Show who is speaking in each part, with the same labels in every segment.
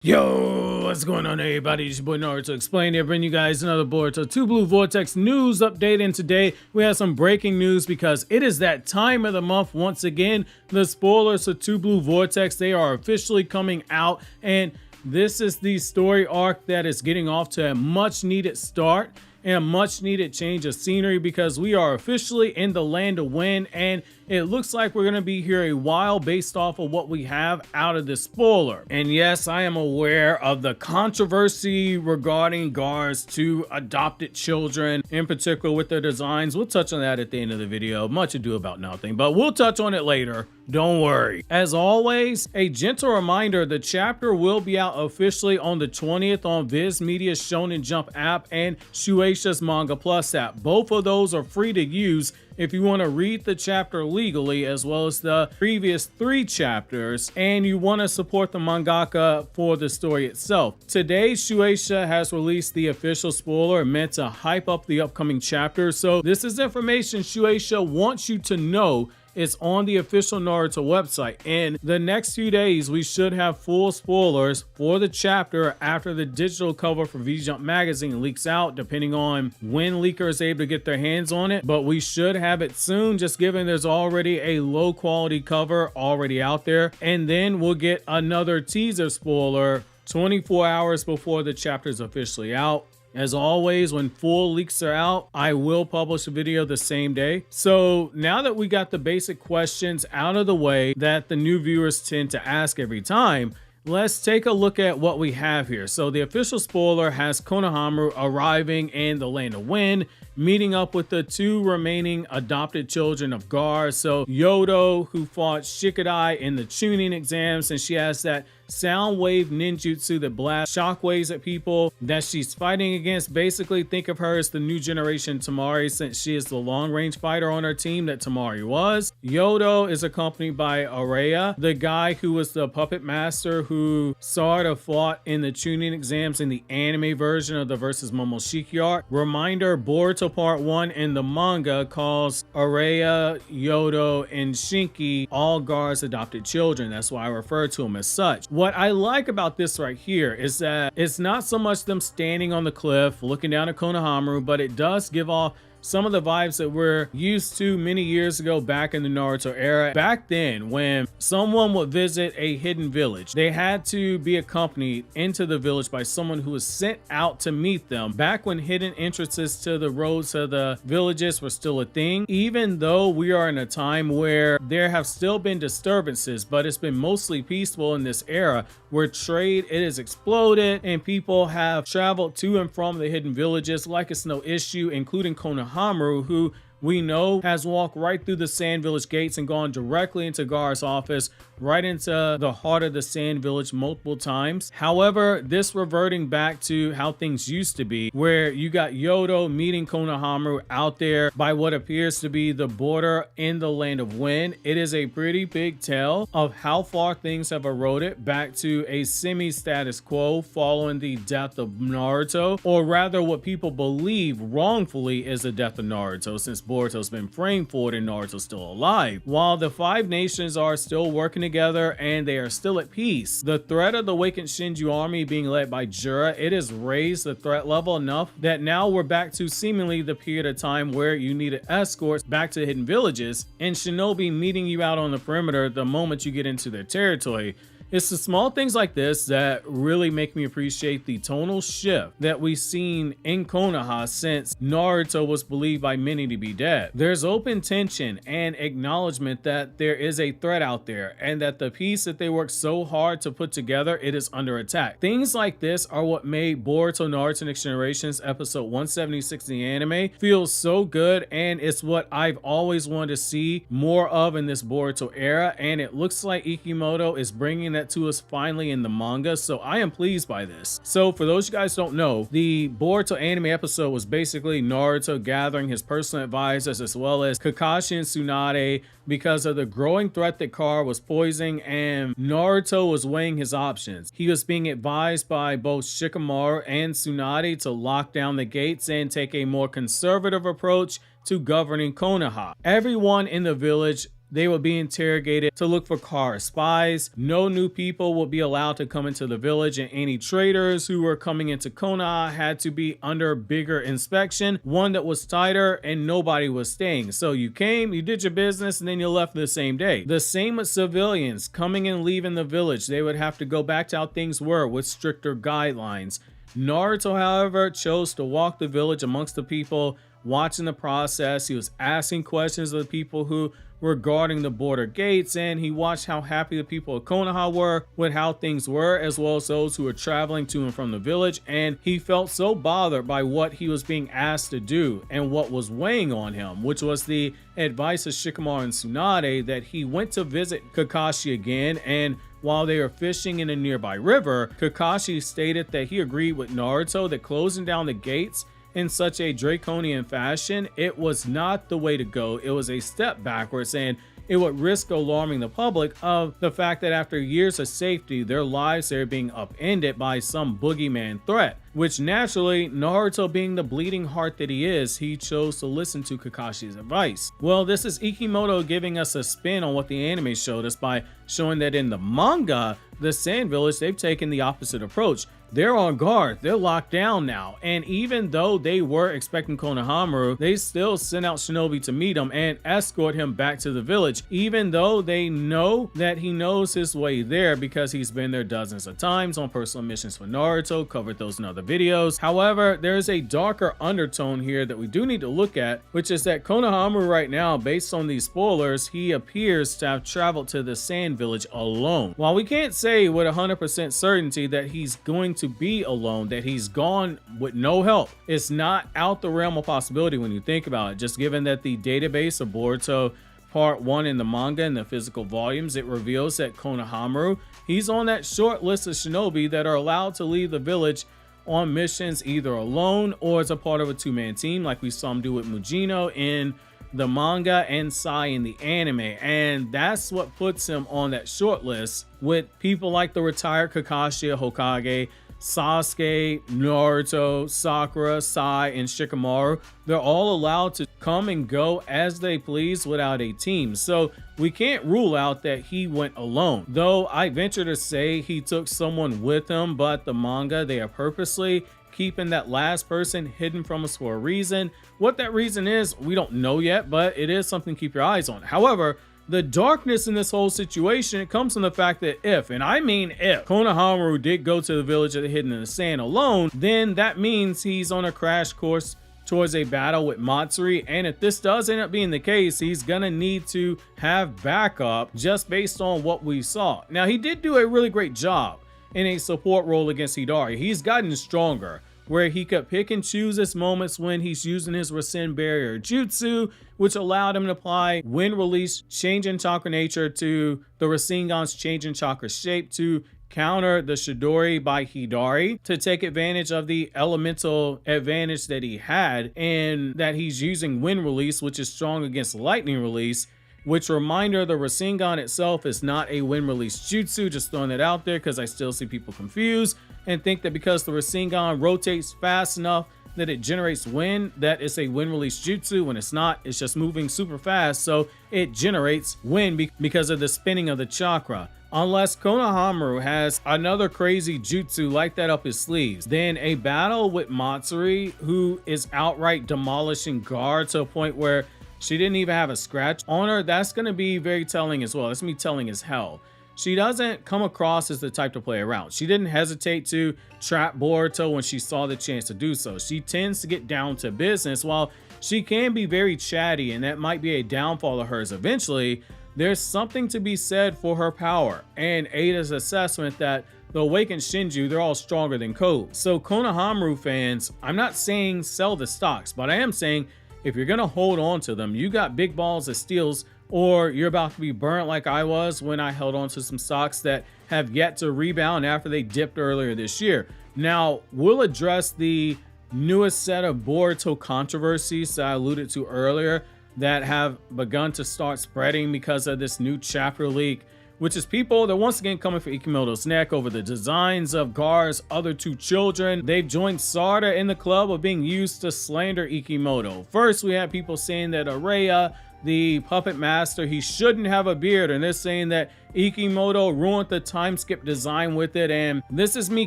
Speaker 1: Yo, what's going on everybody? It's your boy Naruto Explain here, bringing you guys another Boruto 2 Blue Vortex news update, and today we have some breaking news because it is that time of the month once again. The spoilers for 2 Blue Vortex, they are officially coming out, and this is the story arc that is getting off to a much needed start and a much needed change of scenery because we are officially in the land of wind, and it looks like we're going to be here a while based off of what we have out of the spoiler. And yes, I am aware of the controversy regarding Gaara's 2 adopted children, in particular with their designs. We'll touch on that at the end of the video. Much ado about nothing, but we'll touch on it later. Don't worry. As always, a gentle reminder, the chapter will be out officially on the 20th on Viz Media's Shonen Jump app and Shueisha's Manga Plus app. Both of those are free to use if you want to read the chapter legally, as well as the previous 3 chapters, and you want to support the mangaka for the story itself. Today, Shueisha has released the official spoiler meant to hype up the upcoming chapter. So this is information Shueisha wants you to know. It's on the official Naruto website. In the next few days, we should have full spoilers for the chapter after the digital cover for V-Jump magazine leaks out, depending on when leaker is able to get their hands on it. But we should have it soon, just given there's already a low quality cover already out there. And then we'll get another teaser spoiler 24 hours before the chapter is officially out. As always, when full leaks are out, I will publish a video the same day. So now that we got the basic questions out of the way that the new viewers tend to ask every time, let's take a look at what we have here. So the official spoiler has Konohamaru arriving in the land of wind, meeting up with the 2 remaining adopted children of Gaara. So Yodo, who fought Shikadai in the tuning exams, and she has that sound wave ninjutsu that blasts shockwaves at people that she's fighting against. Basically, think of her as the new generation Tamari, since she is the long range fighter on her team that Tamari was. Yodo is accompanied by Araya, the guy who was the puppet master who Sarada fought in the tuning exams in the anime version of the versus Momoshiki arc. Reminder, Boruto Part 1 in the manga calls Araya, Yodo, and Shinki all Gaara's adopted children. That's why I refer to them as such. What I like about this right here is that it's not so much them standing on the cliff looking down at Konohamaru, but it does give off some of the vibes that we're used to many years ago back in the Naruto era. Back then, when someone would visit a hidden village, they had to be accompanied into the village by someone who was sent out to meet them. Back when hidden entrances to the roads of the villages were still a thing, even though we are in a time where there have still been disturbances, but it's been mostly peaceful in this era where trade, it has exploded and people have traveled to and from the hidden villages like it's no issue, including Konohamaru, who we know has walked right through the Sand Village gates and gone directly into Gaara's office, right into the heart of the Sand Village multiple times. However, this reverting back to how things used to be, where you got Yodo meeting Konohamaru out there by what appears to be the border in the land of wind. It is a pretty big tell of how far things have eroded back to a semi-status quo following the death of Naruto, or rather what people believe wrongfully is the death of Naruto, since Boruto's been framed for it and Naruto's still alive. While the 5 nations are still working together and they are still at peace, the threat of the awakened Shinju army being led by Jura, it has raised the threat level enough that now we're back to seemingly the period of time where you needed escorts back to hidden villages and shinobi meeting you out on the perimeter the moment you get into their territory. It's the small things like this that really make me appreciate the tonal shift that we've seen in Konoha since Naruto was believed by many to be dead. There's open tension and acknowledgement that there is a threat out there and that the piece that they worked so hard to put together, it is under attack. Things like this are what made Boruto Naruto Next Generations episode 176 in the anime feel so good, and it's what I've always wanted to see more of in this Boruto era, and it looks like Ikimoto is bringing that to us finally in the manga, so I am pleased by this. So for those you guys who don't know, the Boruto anime episode was basically Naruto gathering his personal advisors as well as Kakashi and Tsunade because of the growing threat that Gaara was poisoning, and Naruto was weighing his options. He was being advised by both Shikamaru and Tsunade to lock down the gates and take a more conservative approach to governing Konoha. Everyone in the village they would be interrogated to look for Gaara spies. No new people would be allowed to come into the village, and any traders who were coming into Konoha had to be under bigger inspection, one that was tighter, and nobody was staying. So you came, you did your business, and then you left the same day. The same with civilians coming and leaving the village. They would have to go back to how things were with stricter guidelines. Naruto, however, chose to walk the village amongst the people, watching the process. He was asking questions of the people who were guarding the border gates, and he watched how happy the people of Konoha were with how things were, as well as those who were traveling to and from the village. And he felt so bothered by what he was being asked to do and what was weighing on him, which was the advice of Shikamaru and Tsunade, that he went to visit Kakashi again. And while they were fishing in a nearby river, Kakashi stated that he agreed with Naruto that closing down the gates in such a draconian fashion, it was not the way to go. It was a step backwards, and it would risk alarming the public of the fact that after years of safety, their lives are being upended by some boogeyman threat, which naturally, Naruto being the bleeding heart that he is, he chose to listen to Kakashi's advice. Well, this is Ikimoto giving us a spin on what the anime showed us by showing that in the manga, the Sand Village, they've taken the opposite approach. They're on guard, they're locked down now, and even though they were expecting Konohamaru, they still sent out shinobi to meet him and escort him back to the village, even though they know that he knows his way there because he's been there dozens of times on personal missions for Naruto, covered those in other videos. However, there's a darker undertone here that we do need to look at, which is that Konohamaru right now, based on these spoilers, he appears to have traveled to the Sand Village alone. While we can't say with 100% certainty that he's going to be alone, that he's gone with no help, it's not out the realm of possibility when you think about it, just given that the database of Boruto Part 1 in the manga and the physical volumes, it reveals that Konohamaru, he's on that short list of shinobi that are allowed to leave the village on missions either alone or as a part of a two-man team, like we saw him do with Mujino in the manga and Sai in the anime. And that's what puts him on that short list with people like the retired Kakashi Hokage, Sasuke, Naruto, Sakura, Sai, and Shikamaru. They're all allowed to come and go as they please without a team. So we can't rule out that he went alone, though I venture to say he took someone with him, but the manga, they are purposely keeping that last person hidden from us for a reason. What that reason is, we don't know yet, but it is something to keep your eyes on. However, the darkness in this whole situation, it comes from the fact that if, and I mean if, Konohamaru did go to the village of the hidden in the sand alone, then that means he's on a crash course towards a battle with Matsuri. And if this does end up being the case, he's gonna need to have backup just based on what we saw. Now, he did do a really great job in a support role against Hidari. He's gotten stronger, where he could pick and choose his moments when he's using his Rasen Barrier Jutsu, which allowed him to apply wind release, change in chakra nature to the Rasengan's change in chakra shape to counter the Chidori by Hidari, to take advantage of the elemental advantage that he had, and that he's using wind release, which is strong against lightning release. Which, reminder, the Rasengan itself is not a wind release jutsu, just throwing it out there because I still see people confused and think that because the Rasengan rotates fast enough that it generates wind, that it's a wind release jutsu, when it's not. It's just moving super fast, so it generates wind because of the spinning of the chakra. Unless Konohamaru has another crazy jutsu like that up his sleeves, then a battle with Matsuri, who is outright demolishing Gaara to a point where she didn't even have a scratch on her, that's going to be very telling as well. That's going to be telling as hell. She doesn't come across as the type to play around. She didn't hesitate to trap Boruto when she saw the chance to do so. She tends to get down to business. While she can be very chatty, and that might be a downfall of hers eventually, there's something to be said for her power and Ada's assessment that the awakened shinju, they're all stronger than Kobe. So Konohamaru fans, I'm not saying sell the stocks, but I am saying if you're gonna hold on to them, you got big balls of steals, or you're about to be burnt like I was when I held on to some stocks that have yet to rebound after they dipped earlier this year. Now, we'll address the newest set of Boruto controversies that I alluded to earlier that have begun to start spreading because of this new chapter leak, which is people that once again coming for Ikimoto's neck over the designs of Gaara's other two children. They've joined Sarda in the club of being used to slander Ikimoto. First, we had people saying that Araya, the puppet master, he shouldn't have a beard, and they're saying that Ikimoto ruined the time skip design with it. And this is me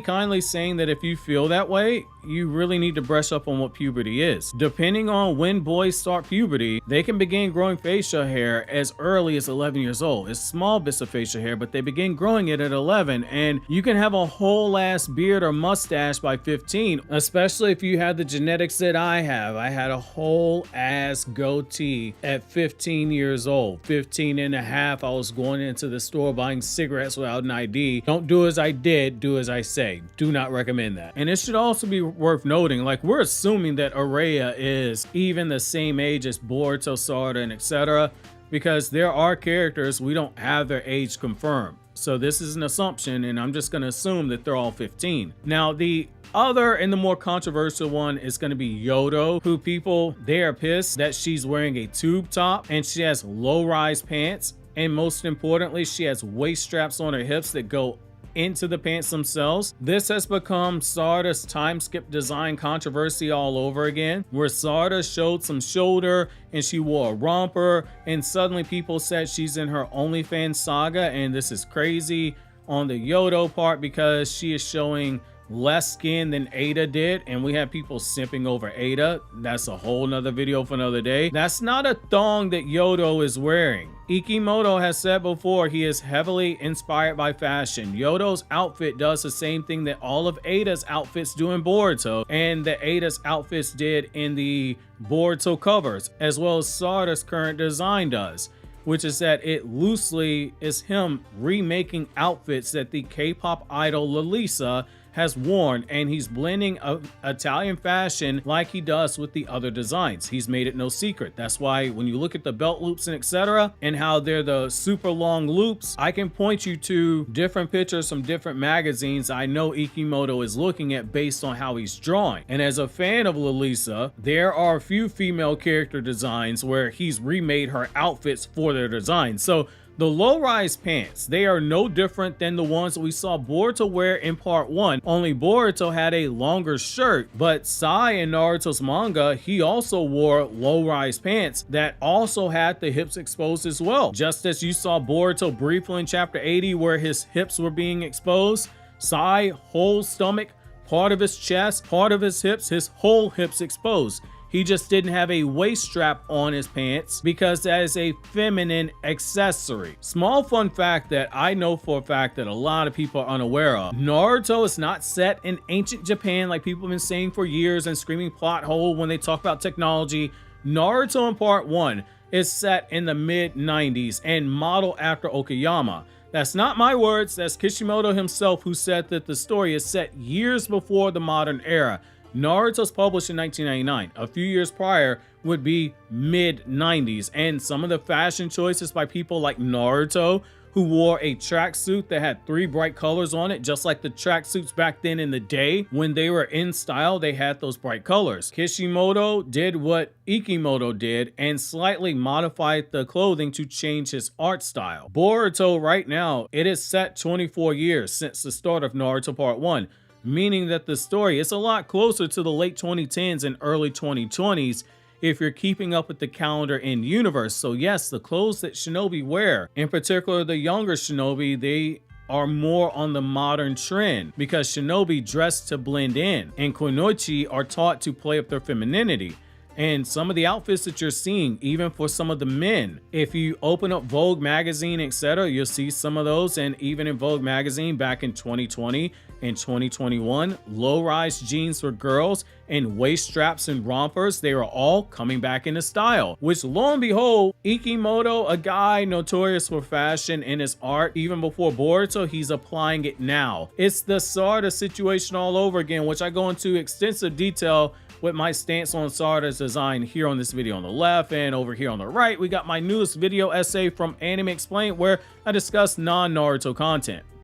Speaker 1: kindly saying that if you feel that way, you really need to brush up on what puberty is. Depending on when boys start puberty, they can begin growing facial hair as early as 11 years old. It's small bits of facial hair, but they begin growing it at 11, and you can have a whole ass beard or mustache by 15, especially if you have the genetics that I have. I had a whole ass goatee at 15 years old. 15 and a half, I was going into the store buying cigarettes without an ID. Don't do as I did, do as I say. Do not recommend that. And it should also be worth noting, like, we're assuming that Araya is even the same age as Boruto, Sarada, and etc., because there are characters we don't have their age confirmed. So this is an assumption, and I'm just going to assume that they're all 15. Now, the other and the more controversial one is going to be Yodo, who people, they are pissed that she's wearing a tube top and she has low-rise pants. And most importantly, she has waist straps on her hips that go into the pants themselves. This has become Sarada's time skip design controversy all over again, where Sarada showed some shoulder and she wore a romper, and suddenly people said she's in her OnlyFans saga. And this is crazy on the Yodo part because she is showing less skin than Ada did, and we have people simping over Ada. That's a whole nother video for another day. That's not a thong that Yodo is wearing. Ikimoto has said before he is heavily inspired by fashion. Yodo's outfit does the same thing that all of Ada's outfits do in Boruto, and that Ada's outfits did in the Boruto covers, as well as Sarada's current design does, which is that it loosely is him remaking outfits that the K-pop idol Lalisa has worn, and he's blending Italian fashion like he does with the other designs. He's made it no secret. That's why when you look at the belt loops and etc., and how they're the super long loops, I can point you to different pictures from different magazines I know Ikimoto is looking at based on how he's drawing. And as a fan of Lalisa, there are a few female character designs where he's remade her outfits for their designs. So the low-rise pants, they are no different than the ones that we saw Boruto wear in part 1, only Boruto had a longer shirt. But Sai in Naruto's manga, he also wore low-rise pants that also had the hips exposed as well. Just as you saw Boruto briefly in chapter 80 where his hips were being exposed, Sai, whole stomach, part of his chest, part of his hips, his whole hips exposed. He just didn't have a waist strap on his pants because that is a feminine accessory. Small fun fact that I know for a fact that a lot of people are unaware of. Naruto is not set in ancient Japan like people have been saying for years and screaming plot hole when they talk about technology. Naruto in part 1 is set in the mid-90s and modeled after Okayama. That's not my words, that's Kishimoto himself who said that the story is set years before the modern era. Naruto's published in 1999. A few years prior would be mid-90s, and some of the fashion choices by people like Naruto, who wore a tracksuit that had 3 bright colors on it, just like the tracksuits back then in the day. When they were in style, they had those bright colors. Kishimoto did what Ikimoto did and slightly modified the clothing to change his art style. Boruto right now, it is set 24 years since the start of Naruto Part 1. Meaning that the story is a lot closer to the late 2010s and early 2020s if you're keeping up with the calendar in universe. So yes, the clothes that shinobi wear, in particular the younger shinobi, they are more on the modern trend because shinobi dress to blend in and kunoichi are taught to play up their femininity. And some of the outfits that you're seeing, even for some of the men, if you open up Vogue magazine, etc., you'll see some of those. And even in Vogue magazine back in 2020 and 2021, low-rise jeans for girls and waist straps and rompers, they are all coming back into style, which lo and behold, Ikimoto, a guy notorious for fashion in his art even before Boruto, he's applying it now. It's the Sarada situation all over again, which I go into extensive detail with my stance on Sarada's design here on this video on the left, and over here on the right we got my newest video essay from Anime Explained where I discuss non-Naruto content.